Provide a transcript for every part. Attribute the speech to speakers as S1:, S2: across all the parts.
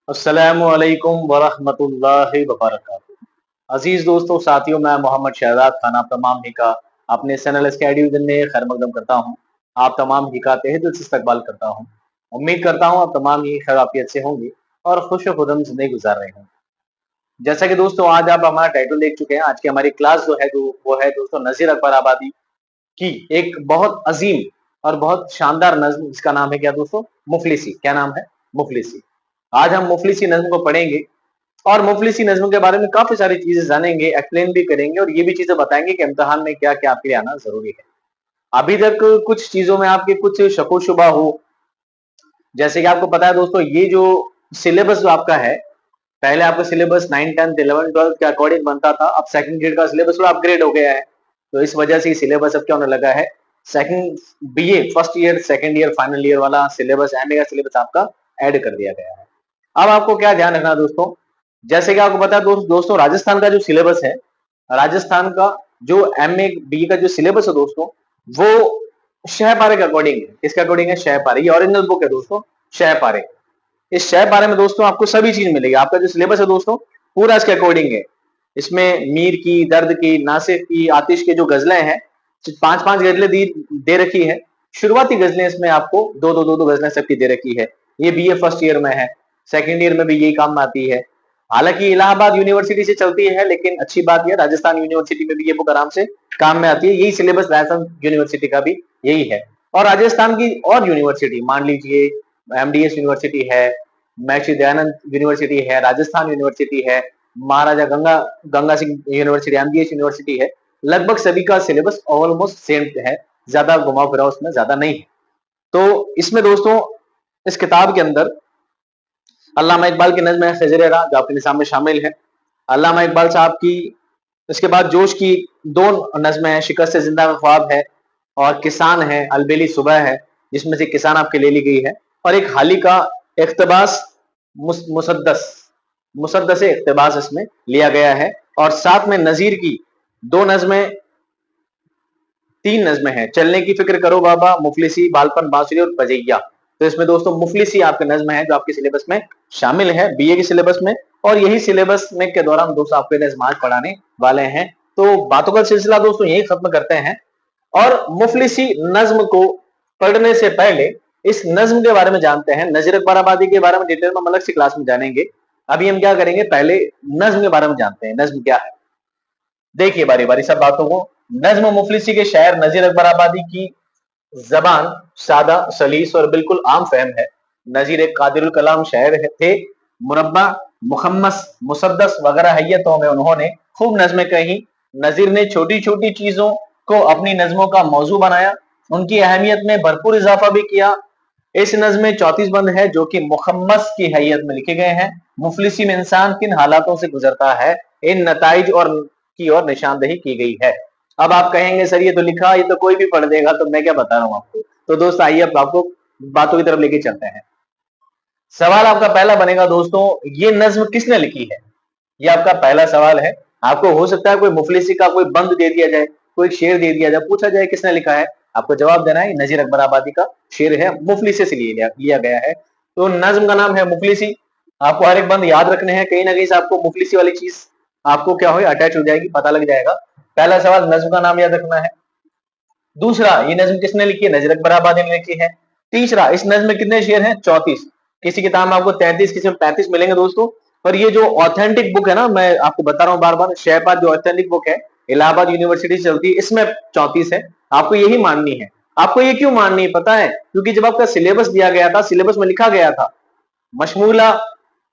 S1: अस्सलामुअलैकुम वरहमतुल्लाहि वबरकातुहू। अजीज दोस्तों, साथियों, मैं मोहम्मद शहजाद खान आप तमाम ही का अपने चैनल स्काई डिवीजन में खैर मकदम करता हूँ। आप तमाम ही का तहे दिल से इस्तकबाल करता हूँ। उम्मीद करता हूँ आप तमाम ही खैरियत से होंगे और खुश खुदम जिंदगी गुजार रहे होंगे। जैसा कि दोस्तों आज आप हमारा टाइटल देख चुके हैं, आज की हमारी क्लास जो है वो है दोस्तों नजीर अकबर आबादी की एक बहुत अजीम और बहुत शानदार नज्म, जिसका नाम है क्या दोस्तों? मुफलिसी। क्या नाम है? मुफलिसी। आज हम मुफलिसी नज्म को पढ़ेंगे और मुफलिसी नज्म के बारे में काफी सारी चीजें जानेंगे, एक्सप्लेन भी करेंगे और ये भी चीजें बताएंगे कि इम्तिहान में क्या क्या आपके लिए आना जरूरी है। अभी तक कुछ चीजों में आपके कुछ शको शुबा हो, जैसे कि आपको पता है दोस्तों, ये जो सिलेबस जो आपका है, पहले आपका सिलेबस 9, 10, 11, 12 के अकॉर्डिंग बनता था। अब सेकंड ग्रेड का सिलेबस थोड़ा अपग्रेड हो गया है, तो इस वजह से सिलेबस अब क्या होने लगा है, second BA first year, second year, final year वाला सिलेबस, एमए का सिलेबस आपका ऐड कर दिया गया है। अब आपको क्या ध्यान रखना दोस्तों, जैसे कि आपको पता है दोस्तों राजस्थान का जो सिलेबस है, राजस्थान का जो एमए बीए का जो सिलेबस है दोस्तों, वो शह पारे के अकॉर्डिंग है। किसके अकॉर्डिंग है? शह पारे। ये ओरिजिनल बुक है दोस्तों, शह पारे। इस शह पारे में दोस्तों आपको सभी चीज मिलेगी। आपका जो सिलेबस है दोस्तों पूरा इसके अकॉर्डिंग है। इसमें मीर की, दर्द की, नासिर की, आतिश की जो गजलें हैं, 5-5 गजलें दे रखी है। शुरुआती गजलें इसमें आपको दो गजलें सबकी दे रखी है। ये बीए फर्स्ट ईयर में है, सेकंड ईयर में भी यही काम आती है। हालांकि इलाहाबाद यूनिवर्सिटी से चलती है, लेकिन अच्छी बात यह राजस्थान यूनिवर्सिटी में भी ये बुक आराम से काम में आती है। यही सिलेबस राजस्थान यूनिवर्सिटी का भी यही है। और राजस्थान की और यूनिवर्सिटी मान लीजिए, एमडीएस यूनिवर्सिटी है, महर्षि दयानंद यूनिवर्सिटी है, राजस्थान यूनिवर्सिटी है, Maharaja Ganga Singh university, MDS university है, लगभग सभी का सिलेबस ऑलमोस्ट सेम है। ज्यादा घुमाव फिराव उसमें ज्यादा नहीं है। तो इसमें दोस्तों इस किताब के अंदर अल्लामा इकबाल की नज्म है खजरेरा, जो आपके निसाब में शामिल है। अल्लामा इकबाल साहब की इसके बाद जोश की दो नज्में हैं, शिकस्त से जिंदा में ख्वाब है और किसान है, अलबेली सुबह है, जिसमें से किसान आपके ले ली गई है। और एक हाली का इख्तबास, मुसद्दस मुसद्दस इख्तबास इसमें लिया गया है। और साथ में नजीर की दो नज्में, 3 नज्में हैं, चलने की फिक्र करो बाबा, मुफलिसी, बालपन, बांसुरी और बजैया। तो इसमें दोस्तों मुफलिसी आपके नज्म है जो आपके सिलेबस में शामिल है, बीए के सिलेबस में। और यही सिलेबस में के दौरान दोस्तों आपके नज्म आज पढ़ाने वाले हैं। तो बातों का सिलसिला दोस्तों यही खत्म करते हैं और मुफलिसी नज्म को पढ़ने से पहले इस नज्म के बारे में जानते हैं। नजीर अकबर आबादी के बारे में डिटेल में अलग से क्लास में जानेंगे। अभी हम क्या करेंगे, पहले नज्म के बारे में जानते हैं। नज्म क्या है, देखिए बारी बारी सब बातों को। नज्म मुफलिसी के शायर नजीर अकबर आबादी की जबान सादा, सलीस और बिल्कुल आम फहम है। नजीर एक कादिरुल कलाम शायर थे। मुरब्बा, मुखम्मस, मुसद्दस वगैरह हैयतों में उन्होंने खूब नज्में कही। नजीर ने छोटी छोटी चीजों को अपनी नज्मों का मौजू बनाया, उनकी अहमियत में भरपूर इजाफा भी किया। इस नज्म में 34 बंद है जो कि मुखम्मस की हैयत में लिखे गए हैं। मुफलिसी में इंसान किन हालातों से गुजरता है, इन नताइज और की ओर निशानदेही की गई है। अब आप कहेंगे सर ये तो लिखा, ये तो कोई भी पढ़ देगा, तो मैं क्या बता रहा हूँ आपको। तो दोस्त आइए अब आपको बातों की तरफ लेके चलते हैं। सवाल आपका पहला बनेगा दोस्तों, ये नज्म किसने लिखी है? ये आपका पहला सवाल है। आपको हो सकता है कोई मुफलिसी का कोई बंद दे दिया जाए, कोई शेर दे दिया जाए, पूछा जाए किसने लिखा है, आपको जवाब देना है नजीर अकबर आबादी का शेर है, मुफलिसी से लिया गया है। तो नज्म का नाम है मुफलिसी। आपको हर एक बंद याद रखने हैं, कहीं ना कहीं से आपको मुफलिसी वाली चीज आपको क्या हो अटैच हो जाएगी, पता लग जाएगा। पहला सवाल नज्म का नाम याद रखना है। दूसरा, ये नज्म किसने लिखी है? नजीर अकबर आबादी ने लिखी है। तीसरा, इस नज्म में कितने शेर हैं? 34। किसी किताब में आपको 33, किसी में 35 मिलेंगे दोस्तों। पर ये जो ऑथेंटिक बुक है ना, मैं आपको बता रहा हूँ बार बार, शहपाद जो ऑथेंटिक बुक है, इलाहाबाद यूनिवर्सिटी से चलती है, इसमें 34 है। आपको यही माननी है। आपको ये क्यों माननी है पता है? क्योंकि जब आपका सिलेबस दिया गया था, सिलेबस में लिखा गया था मशमूला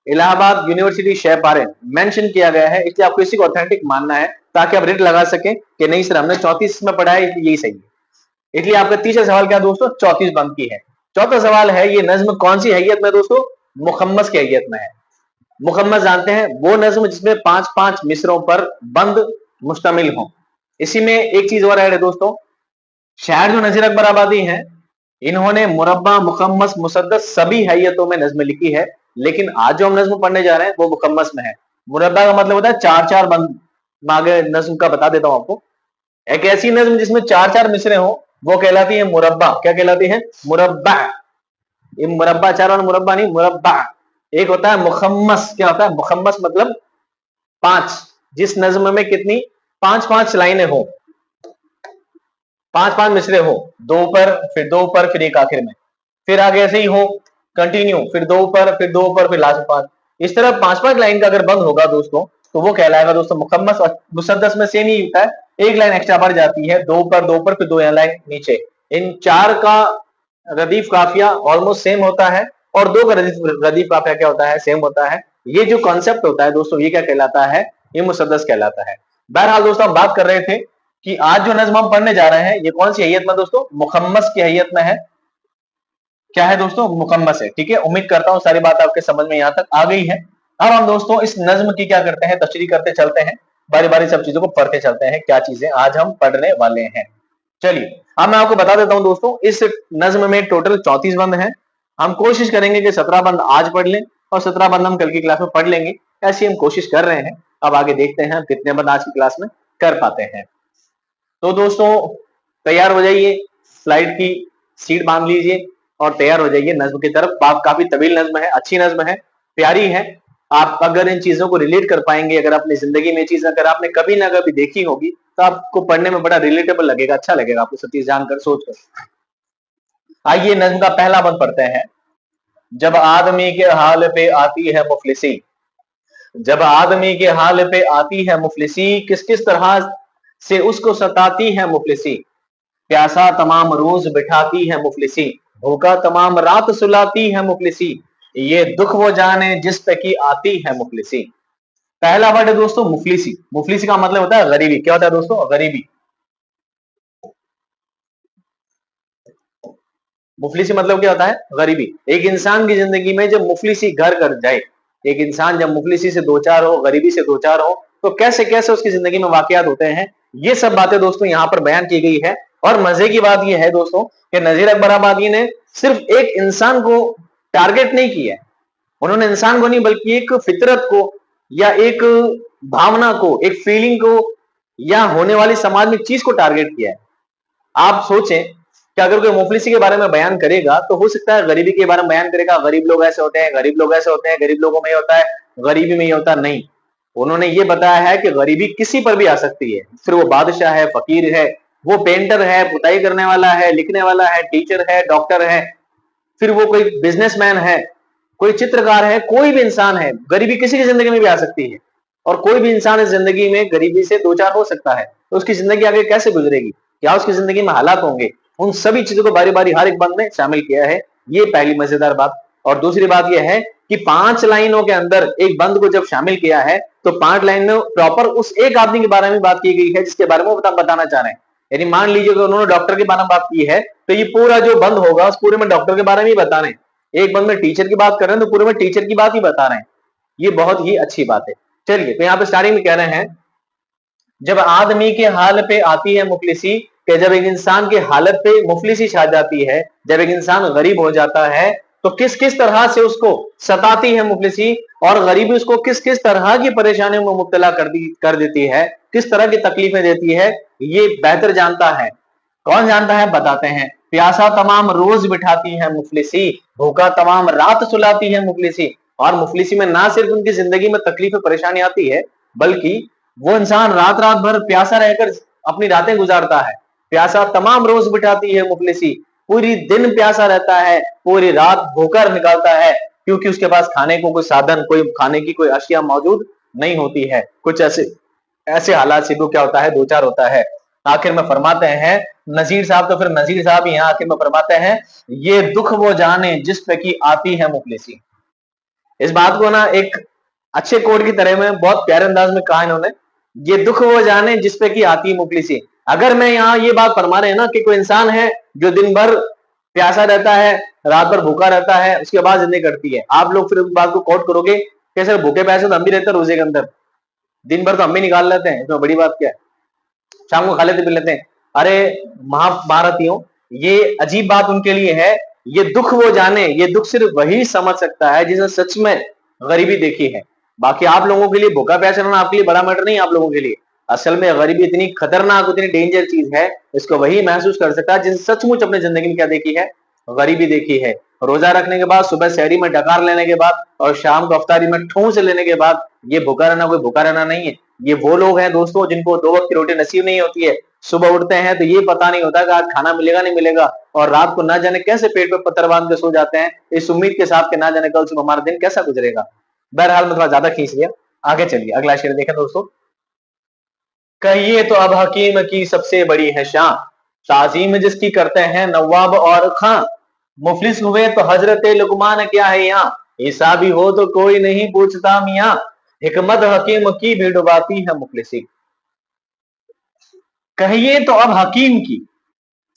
S1: इलाहाबाद यूनिवर्सिटी शहपारे मेंशन किया गया है, इसलिए आपको इसी को ऑथेंटिक मानना है, ताकि आप रेट लगा सके कि नहीं सर हमने 34 में पढ़ा है, यही सही है। इसलिए आपका तीसरा सवाल क्या दोस्तों? 34 बंद की है। चौथा सवाल है, ये नज्म कौन सी हैयत में दोस्तों? मुखम्मस की हैयत में है। मुखम्मस जानते हैं, वो नज्म जिसमें 5-5 मिसरों पर बंद मुश्तमिल हो। इसी में एक चीज और ऐड है दोस्तों, शायर जो नजीर अकबर आबादी हैं, इन्होंने मुरब्बा, मुखम्मस, मुसद्दस सभी हैयतों में नज्म लिखी है। लेकिन आज जो हम नज्म पढ़ने जा रहे हैं वो मुखम्मस में है। मुरब्बा का मतलब होता है 4-4 बंद। मैं आगे नज्म का बता देता हूं आपको। एक ऐसी नज्म जिसमें 4-4 मिसरे हो वो कहलाती है मुरब्बा। क्या कहलाती है? मुरब्बा। ये मुरब्बा 4 और मुरब्बा नहीं, मुरब्बा। एक होता है मुखम्मस। क्या होता है मुखम्मस? मतलब 5, जिस नज्म में कितनी 5-5 लाइनें हो, 5-5 मिसरे हो, 2 ऊपर फिर 2 ऊपर फिर एक आखिर में, फिर आगे ऐसे ही हो कंटिन्यू, फिर 2 ऊपर फिर 2 ऊपर फिर लास्ट में 5। इस तरह 5-5 लाइन का अगर बंद होगा दोस्तों तो वो कहलाएगा दोस्तों मुखम्मस। और मुसद्दस में सेम ही होता है, एक लाइन एक्स्ट्रा बढ़ जाती है, 2 ऊपर फिर 2 लाइन नीचे। इन 4 का रदीफ काफिया ऑलमोस्ट सेम होता है और 2 का रदीफ काफिया क्या होता है? सेम होता है। ये जो कॉन्सेप्ट होता है दोस्तों ये क्या कहलाता है? ये मुसद्दस कहलाता है। बहरहाल दोस्तों हम बात कर रहे थे कि आज जो नज्म हम पढ़ने जा रहे हैं ये कौन सी हैयत में दोस्तों? मुखम्मस की हैयत में है। क्या है दोस्तों? मुकम्मस है। ठीक है, उम्मीद करता हूं सारी बात आपके समझ में यहां तक आ गई है। अब हम दोस्तों इस नज्म की क्या करते हैं? तशरीह करते चलते हैं, बारी बारी सब चीजों को पढ़ते चलते हैं, क्या चीजें आज हम पढ़ने वाले हैं। चलिए अब मैं आपको बता देता हूं दोस्तों, इस नज्म में टोटल 34 बंद हैं। हम कोशिश करेंगे कि 17 बंद आज पढ़ लें और 17 बंद हम कल की क्लास में पढ़ लेंगे। ऐसी हम कोशिश कर रहे हैं। अब आगे देखते हैं कितने बंद आज की क्लास में कर पाते हैं। तो दोस्तों तैयार हो जाइए, स्लाइड की सीट बांध लीजिए और तैयार हो जाइए नज्म की तरफ। काफी तवील नज्म है, अच्छी नज्म है, प्यारी है। आप अगर इन चीजों को रिलेट कर पाएंगे, अगर अपनी जिंदगी में चीज अगर आपने कभी ना कभी देखी होगी तो आपको पढ़ने में बड़ा रिलेटेबल लगेगा, अच्छा लगेगा आपको सब चीज जानकर सोचकर। आइए नज्म का पहला बंद पढ़ते हैं। जब आदमी के हाल पे आती है मुफलिसी, जब आदमी के हाल पे आती है मुफलिसी, किस किस तरह से उसको सताती है मुफलिसी। प्यासा तमाम रोज बिठाती है मुफलिसी, भूखा तमाम रात सुलाती है मुफलिसी। ये दुख वो जाने जिस पे की आती है मुफलिसी। पहला वर्ड है दोस्तों मुफलिसी। मुफलिसी का मतलब होता है गरीबी। क्या होता है दोस्तों? गरीबी। मुफलिसी मतलब क्या होता है? गरीबी। एक इंसान की जिंदगी में जब मुफलिसी घर कर जाए, एक इंसान जब मुफलिसी से दो चार हो, गरीबी से दो चार हो, तो कैसे कैसे उसकी जिंदगी में वाकयात होते हैं, ये सब बातें दोस्तों यहाँ पर बयान की गई है। और मजे की बात यह है दोस्तों कि नजीर अकबर आबादी ने सिर्फ एक इंसान को टारगेट नहीं किया है। उन्होंने इंसान को नहीं बल्कि एक फितरत को या एक भावना को, एक फीलिंग को या होने वाली समाज में चीज को टारगेट किया है। आप सोचें कि अगर कोई मुफलिसी के बारे में बयान करेगा तो हो सकता है गरीबी के बारे में बयान करेगा, गरीब लोग ऐसे होते हैं, गरीब लोग ऐसे होते हैं, गरीब लोगों में ये होता है, गरीबी में ये होता नहीं। उन्होंने ये बताया है कि गरीबी किसी पर भी आ सकती है, फिर वो बादशाह है, फकीर है, वो पेंटर है, पुताई करने वाला है, लिखने वाला है, टीचर है, डॉक्टर है, फिर वो कोई बिजनेसमैन है, कोई चित्रकार है, कोई भी इंसान है, गरीबी किसी की जिंदगी में भी आ सकती है। और कोई भी इंसान इस जिंदगी में गरीबी से दो चार हो सकता है, तो उसकी जिंदगी आगे कैसे गुजरेगी, क्या उसकी जिंदगी में हालात होंगे, उन सभी चीजों को बारी बारी हर एक बंद में शामिल किया है। ये पहली मजेदार बात। और दूसरी बात यह है कि 5 लाइनों के अंदर एक बंद को जब शामिल किया है तो 5 लाइन में प्रॉपर उस एक आदमी के बारे में बात की गई है जिसके बारे में वो बताना चाह रहे हैं। यानी मान लीजिए कि उन्होंने डॉक्टर के बारे में बात की है तो ये पूरा जो बंद होगा उस पूरे में डॉक्टर के बारे में ही बता रहे हैं। एक बंद में टीचर की बात कर रहे हैं तो पूरे में टीचर की बात ही बता रहे हैं। ये बहुत ही अच्छी बात है। चलिए तो यहाँ पे स्टार्टिंग में कह रहे हैं जब आदमी के हाल पे आती है मुफलिसी, कि जब एक इंसान की हालत पे मुफलिसी छा जाती है, जब एक इंसान गरीब हो जाता है तो किस किस तरह से उसको सताती है मुफलिसी, और गरीबी उसको किस किस तरह की परेशानियों में मुब्तला कर देती है, किस तरह की तकलीफें देती है, ये बेहतर जानता है। कौन जानता है? बताते हैं। प्यासा तमाम रोज बिठाती है मुफलिसी, भूखा तमाम रात सुलाती है मुफलिसी। और मुफलिसी में ना सिर्फ उनकी जिंदगी में तकलीफ परेशानी आती है, बल्कि वो इंसान रात रात भर प्यासा रहकर अपनी रातें गुजारता है। प्यासा तमाम रोज बिठाती है मुफलिसी, पूरी दिन प्यासा रहता है, पूरी रात भूखा निकालता है, क्योंकि उसके पास खाने को कोई साधन, कोई खाने की कोई अशिया मौजूद नहीं होती है। कुछ ऐसे ऐसे हालात से वो क्या होता है? दो चार होता है। आखिर में फरमाते हैं नजीर साहब, तो फिर नजीर साहब यहाँ आखिर में फरमाते हैं ये दुख वो जाने जिस पे की आती है मुफलिसी। इस बात को ना एक अच्छे कोड की तरह में बहुत प्यारे अंदाज में कहा इन्होंने, ये दुख वो जाने जिस पे की आती है मुफलिसी। अगर मैं यहाँ ये बात फरमा रहे हैं ना कि कोई इंसान है जो दिन भर प्यासा रहता है, रात भर भूखा रहता है, उसके बाद जिंदगी कटती है, आप लोग फिर उस बात को कोट करोगे कि सर भूखे प्यासे तो हम भी रहते हैं रोजे के अंदर, दिन भर तो हम भी निकाल लेते हैं, इसमें बड़ी बात क्या है, शाम को खा लेते पी लेते हैं। अरे महाभारतियों, ये अजीब बात उनके लिए है। ये दुख वो जाने, ये दुख सिर्फ वही समझ सकता है जिसने सच में गरीबी देखी है। बाकी आप लोगों के लिए भूखा प्यासा रहना आपके लिए बड़ा मैटर नहीं। आप लोगों के लिए असल में गरीबी इतनी खतरनाक, इतनी डेंजर चीज है, इसको वही महसूस कर सकता है जिसने सचमुच अपनी जिंदगी में क्या देखी है? गरीबी देखी है। रोजा रखने के बाद, सुबह सहरी में डकार लेने के बाद और शाम को अफ्तारी में ठूंस लेने के बाद ये भूखा रहना कोई भूखा रहना नहीं है। ये वो लोग हैं दोस्तों जिनको 2 वक्त की रोटी नसीब नहीं होती है। सुबह उठते हैं तो ये पता नहीं होता कि आज खाना मिलेगा नहीं मिलेगा, और रात को ना जाने कैसे पेट पे पत्थर बांध के सो जाते हैं इस उम्मीद के साथ कि ना जाने कल सुबह हमारा दिन कैसा गुजरेगा। बहरहाल मैं थोड़ा ज्यादा खींच लिया, आगे चलिए अगला शेर देखें दोस्तों। कहिए तो अब हकीम की सबसे बड़ी है शान, ताजीम जिसकी करते हैं नवाब और खां। मुफलिस हुए तो हजरत लुकमान क्या है यहाँ, ईसा भी हो तो कोई नहीं पूछता मियाँ। हिकमत हकीम की भी डुबाती है मुफलिसी। कहिए तो अब हकीम की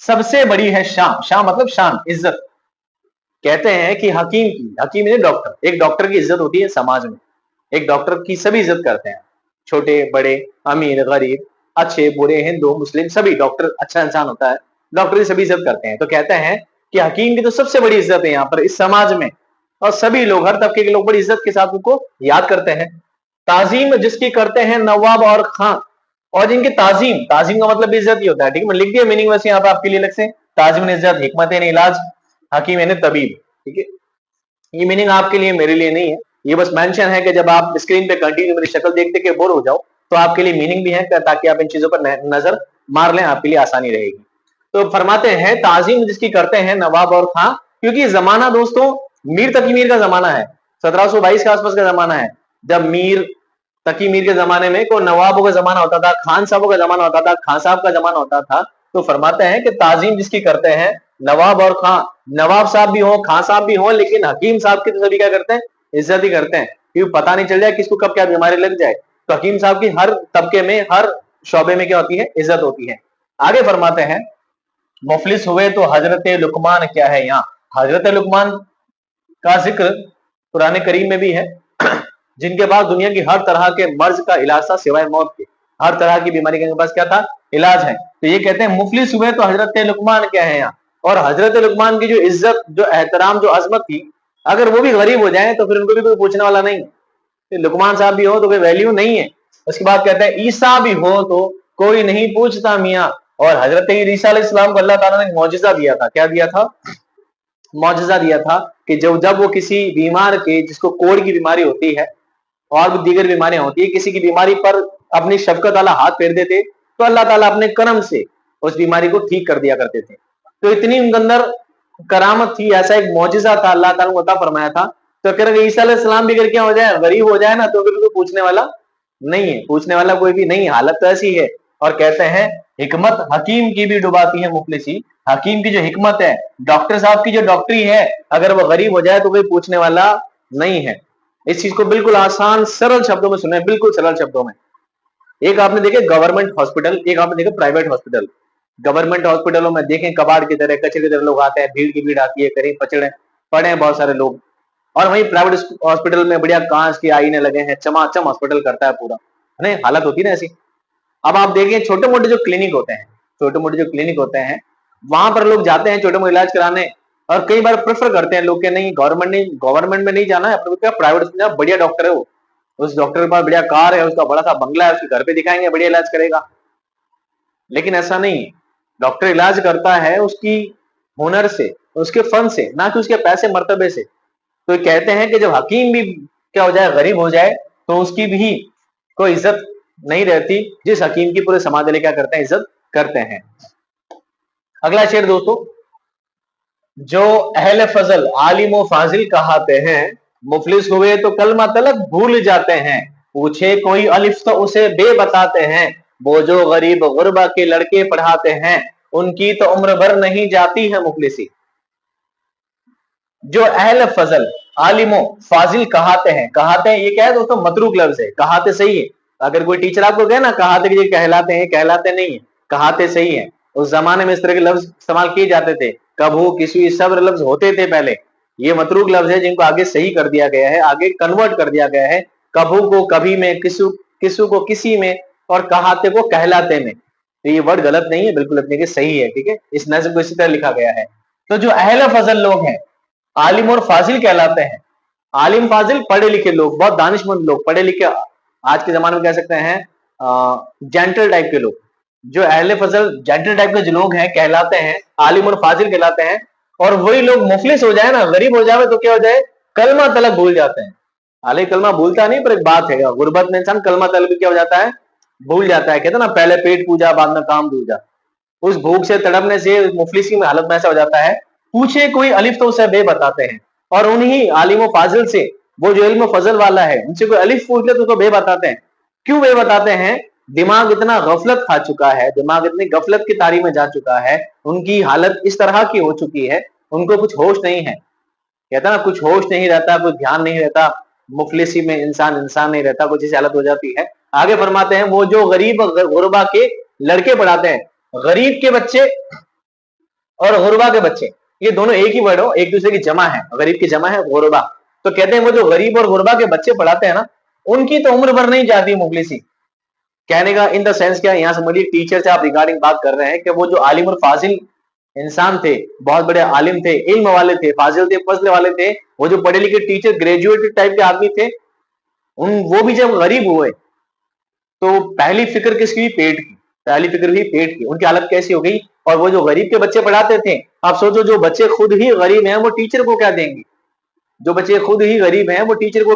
S1: सबसे बड़ी है शान, शान मतलब शान, इज्जत। कहते हैं कि हकीम यानी डॉक्टर, एक डॉक्टर की इज्जत होती है समाज में। एक डॉक्टर की सभी इज्जत करते हैं, छोटे बड़े, अमीर गरीब, अच्छे बुरे, हिंदू मुस्लिम, सभी। डॉक्टर अच्छा इंसान होता है, डॉक्टर की सभी इज्जत करते हैं। तो कहते हैं कि हकीम की तो सबसे बड़ी इज्जत है यहाँ पर इस समाज में, और सभी लोग, हर तबके के लोग बड़ी इज्जत के साथ उनको याद करते हैं। ताजीम जिसकी करते हैं नवाब और खां, और जिनकी ताजीम, ताजीम का मतलब इज्जत ही होता है। ठीक है, मैं लिख दिया मीनिंग वैसे यहाँ पे आपके लिए अलग से। ताजीम इज्जत, हिकमत यानी इलाज, हकीम यानी तबीब। ठीक है, ये मीनिंग आपके लिए मेरे लिए नहीं है, ये बस मेंशन है कि जब आप स्क्रीन पे कंटिन्यू मेरी शक्ल देख देख के बोर हो जाओ तो आपके लिए मीनिंग भी है, ताकि आप इन चीजों पर नजर मार लें, आपके लिए आसानी रहेगी। तो फरमाते हैं ताजीम जिसकी करते हैं नवाब और खां, क्योंकि जमाना दोस्तों मीर तकी मीर का जमाना है, 1722 के आसपास का जमाना है, जब मीर तकी मीर के जमाने में कोई नवाबों का जमाना होता था, खान साहबों का जमाना होता था, खान साहब का जमाना होता था। तो फरमाते हैं कि ताजीम जिसकी करते हैं नवाब और खां, नवाब साहब भी हो, खान साहब भी हो, लेकिन हकीम साहब की तो सभी क्या करते हैं, इज्जत ही करते हैं, क्योंकि पता नहीं चल जाए किसको कब क्या बीमारी लग जाए। तो हकीम साहब की हर तबके में, हर शोबे में क्या होती है, इज्जत होती है। आगे फरमाते हैं मुफलिस हुए तो हजरत लुकमान क्या है यहाँ। हजरत लुकमान का जिक्र कुरान करीम में भी है, जिनके पास दुनिया की हर तरह के मर्ज का इलाज था सिवाय मौत के, हर तरह की बीमारी के पास क्या था, इलाज है। तो ये कहते हैं मुफलिस हुए तो हजरत लुकमान क्या है यहाँ। और हजरत लुकमान की जो इज्जत, जो एहतराम, जो अजमत थी, अगर वो भी गरीब हो जाए तो फिर उनको भी कोई पूछने वाला नहीं है। लुकमान साहब भी हो तो कोई वैल्यू नहीं है। उसके बाद कहते हैं ईसा भी हो तो कोई नहीं पूछता मियाँ। और हजरत ईसा अलैहिस्सलाम को अल्लाह ताला ने मौजिजा दिया था, क्या दिया था, मौजिजा दिया था कि जब वो किसी बीमार के, जिसको कोढ़ की बीमारी होती है और भी दीगर बीमारियां होती है, किसी की बीमारी पर अपनी शफकत वाला हाथ फेर देते तो अल्लाह ताला अपने करम से उस बीमारी को ठीक कर दिया करते थे। तो इतनी उनके अंदर करामत थी, ऐसा एक मौजिजा था, अल्लाह ताला ने अता फरमाया था। तो कह रहे ईसा अलैहिस्सलाम भी अगर क्या हो जाए, गरीब हो जाए ना, तो फिर कोई पूछने वाला नहीं है, पूछने वाला कोई भी नहीं, हालत तो ऐसी है। और कहते हैं हिकमत हकीम की भी डुबाती है मुफलिसी। हकीम की जो हिकमत है, डॉक्टर साहब की जो डॉक्टरी है, अगर वो गरीब हो जाए तो कोई पूछने वाला नहीं है। इस चीज को बिल्कुल आसान सरल शब्दों में सुने, बिल्कुल सरल शब्दों में। एक आपने देखे गवर्नमेंट हॉस्पिटल, एक आपने देखे प्राइवेट हॉस्पिटल। गवर्नमेंट हॉस्पिटलों में देखें कबाड़ की तरह, कचरे की तरह लोग आते हैं, भीड़ की भीड़ आती है, करीब पचड़े पड़े हैं बहुत सारे लोग। और वहीं प्राइवेट हॉस्पिटल में बढ़िया कांच के आईने लगे हैं, चमाचम हॉस्पिटल करता है पूरा, है ना, हालत होती है ना ऐसी। अब आप देखिए छोटे मोटे जो क्लिनिक होते हैं, छोटे मोटे जो क्लिनिक होते हैं, वहां पर लोग जाते हैं छोटे मोटे इलाज कराने, और कई बार प्रेफर करते हैं लोग कि नहीं गवर्नमेंट में नहीं जाना है, अपने को क्या प्राइवेट में, बढ़िया डॉक्टर है वो, उस डॉक्टर के पास बढ़िया कार है, उसका बड़ा सा बंगला है, उसके घर पे दिखाएंगे, बढ़िया इलाज करेगा। लेकिन ऐसा नहीं है, डॉक्टर इलाज करता है उसकी हुनर से, उसके फन से, ना कि उसके पैसे मर्तबे से। तो कहते हैं कि जब हकीम भी क्या हो जाए, गरीब हो जाए, तो उसकी भी कोई इज्जत नहीं रहती, जिस हकीम की पूरे समाज वाले क्या करते हैं, इज्जत करते हैं। अगला शेर दोस्तों, जो अहले फजल आलिम व फाजिल कहाते हैं, मुफलिस हुए तो कलमा तलक भूल जाते हैं। पूछे कोई अलिफ तो उसे बे बताते हैं। वो जो गरीब गुरबा के लड़के पढ़ाते हैं, उनकी तो उम्र भर नहीं जाती है मुफलिसी। जो अहल फजल आलिमो फाजिल कहाते हैं, कहाते हैं ये क्या है दोस्तों, मतरूक लफ्ज है। कहाते सही है, अगर कोई टीचर आपको कहे ना कहाते ये कहलाते हैं, कहलाते नहीं है, कहाते सही है। उस जमाने में इस तरह के लफ्ज इस्तेमाल किए जाते थे, कभू किसी सब्र लफ्ज होते थे पहले। ये मतरूक लफ्ज है जिनको आगे सही कर दिया गया है, आगे कन्वर्ट कर दिया गया है। कभू को कभी में, किसु किसु को किसी में, और कहाते को कहलाते में। तो ये वर्ड गलत नहीं है, बिल्कुल अपने के सही है। ठीक है, इस नज्म को इसी तरह लिखा गया है। तो जो अहल फजल लोग हैं, आलिम और फाजिल कहलाते हैं। आलिम फाजिल पढ़े लिखे लोग, बहुत दानिशमंद लोग, पढ़े लिखे, आज के जमाने में कह सकते हैं जेंटल टाइप के लोग। जो अहले फजल जेंटल टाइप के जो लोग हैं कहलाते हैं, आलिम और फाजिल कहलाते हैं। और वही लोग मुफलिस हो जाए ना, गरीब हो जाए तो क्या हो जाए, कलमा तलक भूल जाते हैं। हालांकि कलमा भूलता नहीं, पर एक बात है, गुर्बत में इंसान कलमा तलक भी क्या हो जाता है, भूल जाता है। कहते हैं ना, पहले पेट पूजा बाद में काम दूजा। उस भूख से तड़पने से मुफलिसी में हालत में ऐसा हो जाता है, पूछे कोई अलिफ तो उसे बे बताते हैं। और उन्हीं आलिम फाजिल से, वो जो इल्म फजल वाला है, उनसे कोई अलिफ पूछ ले तो उसको बे बताते हैं। क्यों बे बताते हैं? दिमाग इतना गफलत खा चुका है, दिमाग इतनी गफलत की तारी में जा चुका है, उनकी हालत इस तरह की हो चुकी है, उनको कुछ होश नहीं है। कहता ना, कुछ होश नहीं रहता, कुछ ध्यान नहीं रहता, मुफलिसी में इंसान इंसान नहीं रहता, कुछ ऐसी हालत हो जाती है। आगे फरमाते हैं, वो जो गरीब गुरबा के लड़के पढ़ाते हैं, गरीब के बच्चे और गुरबा के बच्चे, ये दोनों एक ही वर्ड हो, एक दूसरे की जमा है, गरीब की जमा है गुरबा। तो कहते हैं वो जो गरीब और गुरबा के बच्चे पढ़ाते हैं ना, उनकी तो उम्र भर नहीं जाती मुफलिसी। कहने का इन द सेंस क्या, यहाँ समझिए टीचर से आप रिगार्डिंग बात कर रहे हैं कि वो जो आलिम और फाजिल इंसान थे, बहुत बड़े आलिम थे, इल्म वाले थे, फाजिल थे, फजल वाले थे, वो जो पढ़े लिखे टीचर ग्रेजुएटेड टाइप के आदमी थे, उन वो भी जब गरीब हुए तो पहली फिक्र किसकी? पेट की। पहली फिक्र हुई पेट की। उनकी हालत कैसी हो गई? और वो जो गरीब के बच्चे पढ़ाते थे, आप सोचो, जो बच्चे खुद ही गरीब हैं वो टीचर को क्या देंगे? जो बच्चे खुद ही गरीब हैं वो टीचर को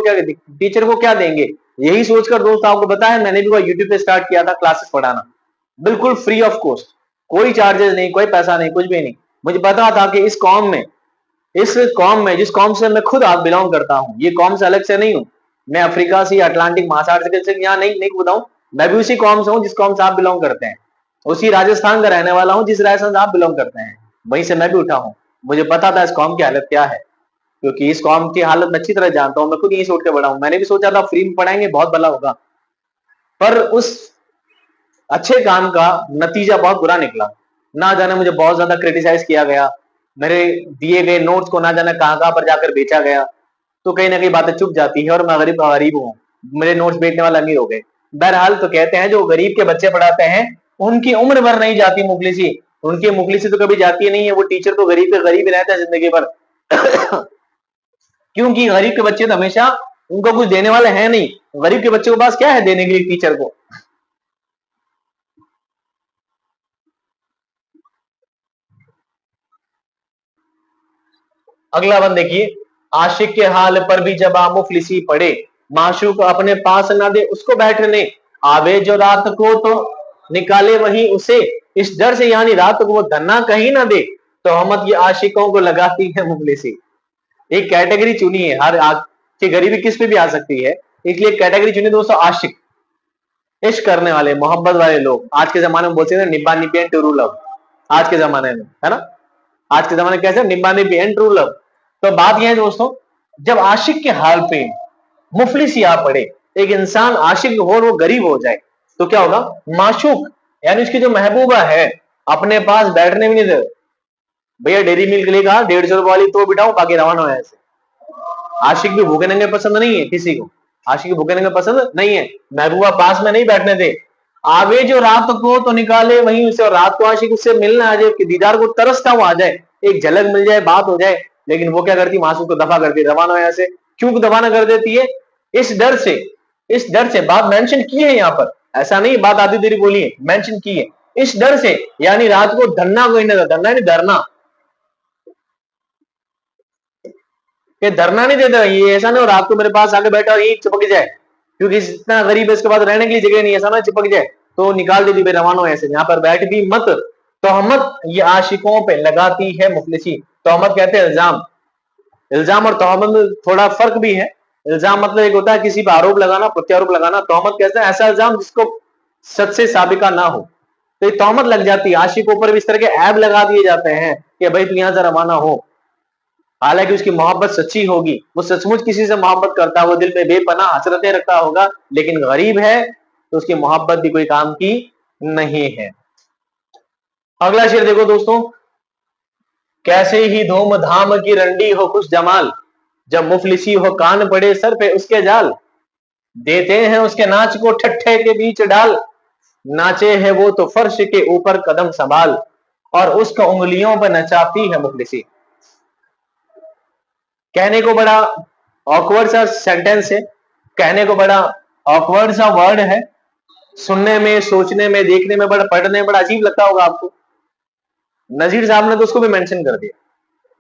S1: क्या देंगे? यही सोचकर दोस्त आपको बताया, मैंने भी वो यूट्यूब पे स्टार्ट किया था क्लासेस पढ़ाना, बिल्कुल फ्री ऑफ कॉस्ट, कोई चार्जेस नहीं, कोई पैसा नहीं, कुछ भी नहीं। मुझे पता था कि इस कौम में जिस कौम से मैं खुद आप बिलोंग करता हूँ, ये कौम से अलग से नहीं हूँ, मैं अफ्रीका से, अटलांटिक महासागर से यहाँ नहीं नहीं बताऊं, मैं भी उसी कौम से हूँ जिस कौम से आप बिलोंग करते हैं, उसी राजस्थान का रहने वाला हूँ जिस राजस्थान से आप बिलोंग करते हैं, वहीं से मैं भी उठा हूँ। मुझे पता था इस कौम की हालत क्या है, क्योंकि इस कौम की हालत मैं अच्छी तरह जानता हूँ, मैं खुद यहीं से उठ के बड़ा हूँ। मैंने भी सोचा था फ्री में पढ़ाएंगे बहुत भला होगा, पर उस अच्छे काम का नतीजा बहुत बुरा निकला। ना जाने मुझे बहुत ज्यादा क्रिटिसाइज किया गया, मेरे दिए गए नोट्स को ना जाने कहां कहां पर जाकर बेचा गया, तो कहीं ना कहीं बातें चुप जाती है, और मैं गरीब गरीब हूँ, मेरे नोट्स बेचने वाले अमीर हो गए। बहरहाल, तो कहते हैं जो गरीब के बच्चे पढ़ाते हैं, उनकी उम्र भर नहीं जाती मुफलिसी, उनकी मुफलिसी तो कभी जाती नहीं है, वो टीचर तो गरीब के गरीब ही रहता है जिंदगी भर। क्योंकि गरीब के बच्चे तो हमेशा, उनको कुछ देने वाले हैं नहीं, गरीब के बच्चे के पास क्या है देने के लिए टीचर को? अगला बंद देखिए, आशिक के हाल पर भी जब आ मुफलिसी पड़े, माशूक अपने पास ना दे उसको बैठने, आवे जो रात को तो निकाले वहीं उसे, इस डर से यानी रात को वो धन्ना कहीं ना दे, तो हमत ये आशिकों को लगाती है मुफलिसी। एक कैटेगरी चुनी है, हर आज की गरीबी किस पे भी आ सकती है, इसलिए कैटेगरी चुनी दोस्तों, आशिक, इश्क करने वाले, मोहब्बत वाले लोग। आज के जमाने में बोलते हैं निब्बा निब्बी एंड ट्रू लव, आज के जमाने में, है ना, आज के जमाने कैसे निब्बा निब्बी एंड ट्रू लव। तो बात यह है दोस्तों, जब आशिक के हाल पे मुफलिस आ पड़े, एक इंसान आशिक हो और वो गरीब हो जाए, तो क्या होगा? माशूक यानी उसकी जो महबूबा है, अपने पास बैठने भी नहीं दे, भैया डेयरी मिल्क लेगा 150 रुपए वाली तो बिठाओ, बाकी रवाना हो ऐसे। आशिक भी भूखे नंगे पसंद नहीं है किसी को, आशिक भी भूखे नंगे पसंद नहीं है, महबूबा पास में नहीं बैठने दे, आवे जो रात को तो निकाले वहीं उसे, और रात को आशिक उससे मिलना आ जाए, कि दीदार को तरसता हुआ आ जाए, एक झलक मिल जाए, बात हो जाए, लेकिन वो क्या करती? मासूक को दफा करती, रवाना है ऐसे। क्यों दफा कर देती है? इस डर से, इस डर से, बात मेंशन की है यहाँ पर, ऐसा नहीं बात आधी देरी बोली है, मेंशन की है, इस डर से, यानी रात को धरना कोई ना, धरना नहीं धरना, कि धरना नहीं देता, ये ऐसा नहीं हो रात को मेरे पास आके बैठा और यही चिपक जाए, क्योंकि इतना गरीब है इसके पास रहने के लिए जगह नहीं, ऐसा ना चिपक जाए, तो निकाल देती रवानो ऐसे, यहाँ पर बैठ भी मत। तोहमत ये आशिकों पे लगाती है मुफलिसी। तोहमत कहते हैं इल्जाम, इल्जाम और तोहमत में थोड़ा फर्क भी है। इल्जाम मतलब एक होता है किसी पर आरोप लगाना, प्रत्यारोप लगाना, तोहमत कहते हैं ऐसा इल्जाम जिसको सच से साबिका ना हो, तो ये तोहमत लग जाती है, आशिकों पर भी इस तरह के ऐब लगा दिए जाते हैं कि भाई तू यहां से रवाना हो, हालांकि उसकी मोहब्बत सच्ची होगी, वो सचमुच किसी से मोहब्बत करता है, वो दिल में बेपनाह हसरतें रखता होगा, लेकिन गरीब है तो उसकी मोहब्बत भी कोई काम की नहीं है। अगला शेर देखो दोस्तों, कैसे ही धूमधाम की रंडी हो खुश जमाल, जब मुफलिसी हो कान पड़े सर पे उसके जाल, देते हैं उसके नाच को ठट्ठे के बीच डाल, नाचे है वो तो फर्श के ऊपर कदम संभाल, और उसका उंगलियों पर नचाती है मुफलिसी। कहने को बड़ा ऑकवर्ड सा सेंटेंस है, कहने को बड़ा ऑकवर्ड सा वर्ड है, सुनने में, सोचने में, देखने में, बड़ा पढ़ने में बड़ा अजीब लगता होगा आपको। नजीर साहब ने तो उसको भी मेंशन कर दिया,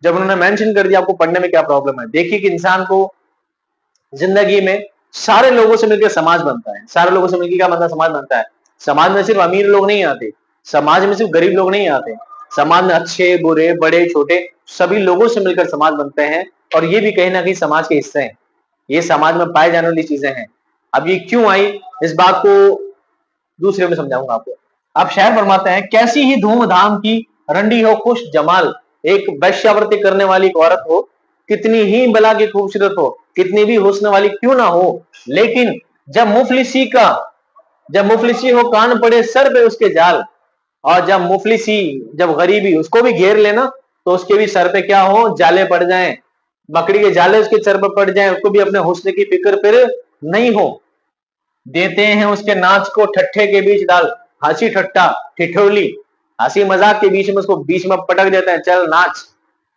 S1: जब उन्होंने मेंशन कर दिया आपको पढ़ने में क्या प्रॉब्लम है। देखिए कि इंसान को जिंदगी में सारे लोगों से मिलकर समाज बनता है। सारे लोगों से मिलकर क्या बनता है? समाज बनता है। समाज में सिर्फ अमीर लोग नहीं आते, समाज में सिर्फ गरीब लोग नहीं आते, समाज में अच्छे बुरे बड़े छोटे सभी लोगों से मिलकर समाज बनते हैं। और ये भी कहीं ना कहीं समाज के हिस्से हैं, ये समाज में पाए जाने वाली चीजें हैं। अब ये क्यों आई, इस बात को दूसरे में समझाऊंगा आपको। आप शायर फरमाते हैं, कैसी ही धूमधाम की रंडी हो खुश जमाल, एक वैश्यावृत्ति करने वाली एक औरत हो, कितनी ही बला की खूबसूरत हो, कितनी भी हुस्न वाली क्यों ना हो, लेकिन जब मुफलिसी का जब मुफलिसी हो कान पड़े सर पे उसके जाल, और जब मुफलिसी जब गरीबी उसको भी घेर लेना तो उसके भी सर पे क्या हो? जाले पड़ जाएं, मकड़ी के जाले उसके सर पर पड़ जाएं, उसको भी अपने हुस्न की फिक्र फिर नहीं हो। देते हैं उसके नाच को ठट्ठे के बीच डाल, हंसी ठट्टा ठिठोली, हंसी मजाक के बीच में उसको बीच में पटक देते हैं, चल नाच।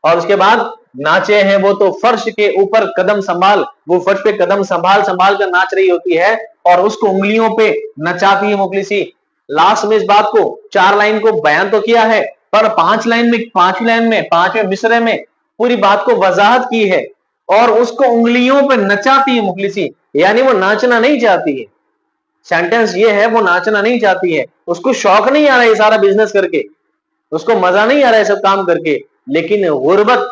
S1: और उसके बाद नाचे हैं वो तो फर्श के ऊपर कदम संभाल, वो फर्श पे कदम संभाल संभाल कर नाच रही होती है और उसको उंगलियों पे नचाती है मुफलिसी। लास्ट में इस बात को 4 लाइन को बयान तो किया है, पर 5 मिसरे में पूरी बात को वजाहत की है और उसको उंगलियों पे नचाती है मुफलिसी, यानी वो नाचना नहीं चाहती है। सेंटेंस ये है, वो नाचना नहीं चाहती है, उसको शौक नहीं आ रहा है सारा बिजनेस करके, उसको मजा नहीं आ रहा है सब काम करके, लेकिन गुर्बत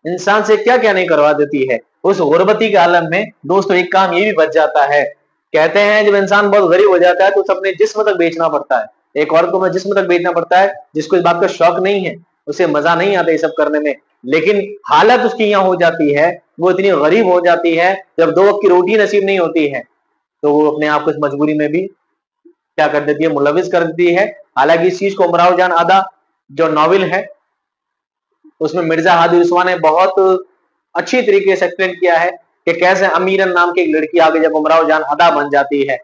S1: इंसान से क्या क्या नहीं करवा देती है। उस गुर्बती के आलम में दोस्तों एक काम ये भी बच जाता है, कहते हैं जब इंसान बहुत गरीब हो जाता है तो उसे अपने जिस्म तक बेचना पड़ता है। एक औरत को अपना जिस्म तक बेचना पड़ता है, जिसको इस बात का शौक नहीं है, उसे मजा नहीं आता ये सब करने में, लेकिन हालत उसकी यहाँ हो जाती है, वो इतनी गरीब हो जाती है, जब 2 वक्त की रोटी नसीब नहीं होती है तो वो अपने आप को इस मजबूरी में भी क्या कर देती है? मुलविस कर देती है। हालांकि इस चीज को उमराव जान अदा जो नॉवेल है उसमें मिर्जा हादी उस्मान ने बहुत अच्छी तरीके से एक्सप्लेन किया है कि कैसे अमीरन नाम की एक लड़की आगे जब उमराव जान अदा बन जाती है,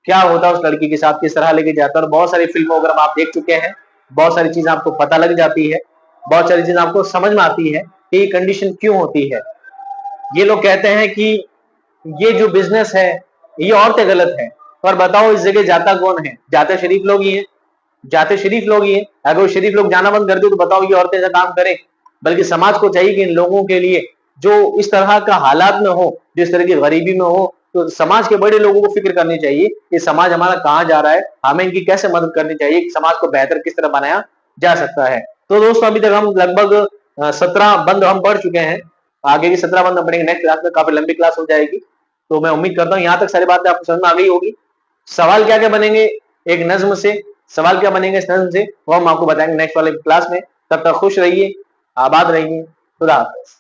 S1: क्या होता है उस लड़की के साथ, किस तरह लेके जाता है। और बहुत सारी फिल्मों वगैरह आप देख चुके हैं, बहुत सारी चीजें आपको पता लग जाती है, बहुत सारी चीजें आपको समझ में आती है कि ये कंडीशन क्यों होती है। ये लोग कहते हैं कि ये जो बिजनेस है ये औरतें गलत है, पर बताओ इस जगह जाता कौन है? जाते शरीफ लोग ही हैं, जाते शरीफ लोग ही हैं। अगर वो शरीफ लोग जाना बंद कर दे तो बताओ ये औरतें ऐसा काम करें? बल्कि समाज को चाहिए कि इन लोगों के लिए जो इस तरह का हालात में हो, जिस तरह की गरीबी में हो, तो समाज के बड़े लोगों को फिक्र करनी चाहिए कि समाज हमारा कहाँ जा रहा है, हमें इनकी कैसे मदद करनी चाहिए, कि समाज को बेहतर किस तरह बनाया जा सकता है। तो दोस्तों अभी तक हम लगभग 17 बंद हम पढ़ चुके हैं, आगे भी 17 बंद हम पढ़ेंगे नेक्स्ट क्लास में, काफी लंबी क्लास हो जाएगी। तो मैं उम्मीद करता हूँ यहाँ तक सारी बातें आपको समझ में आ गई होगी। सवाल क्या क्या बनेंगे एक नज्म से, सवाल क्या बनेंगे इस नज्म से, वो हम आपको बताएंगे नेक्स्ट वाले क्लास में। तब तक खुश रहिए, आबाद रहिए, खुदा हाफिज।